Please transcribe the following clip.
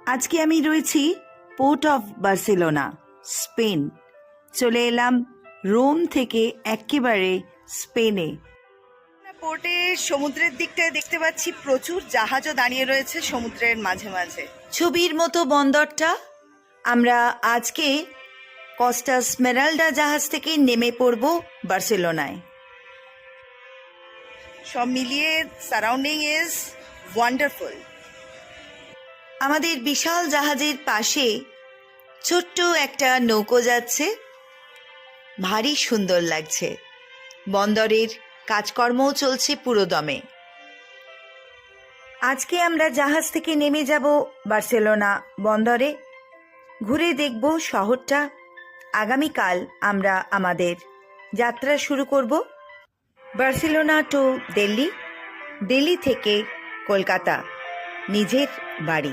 আজকে আমি রয়েছি পোর্ট অফ বার্সেলোনা, স্পেন। চলে এলাম রোম থেকে একেবারে স্পেনে। পোর্টে সমুদ্রের দিকটায় দেখতে পাচ্ছি প্রচুর জাহাজও দাঁড়িয়ে রয়েছে সমুদ্রের মাঝে মাঝে। ছবির মতো বন্দরটা। আমরা আজকে কস্টা স্মেরালডা জাহাজ থেকে নেমে পড়ব বার্সেলোনায়। সব মিলিয়ে সারাউন্ডিং ইজ ওয়ান্ডারফুল। আমাদের বিশাল জাহাজের পাশে ছোট্ট একটা নৌকো যাচ্ছে, ভারী সুন্দর লাগছে। বন্দরের কাজকর্মও চলছে পুরো দমে। আজকে আমরা জাহাজ থেকে নেমে যাব বার্সেলোনা বন্দরে, ঘুরে দেখব শহরটা। আগামীকাল আমরা আমাদের যাত্রা শুরু করব বার্সেলোনা টু দিল্লি, দিল্লি থেকে কলকাতা, নিজের বাড়ি।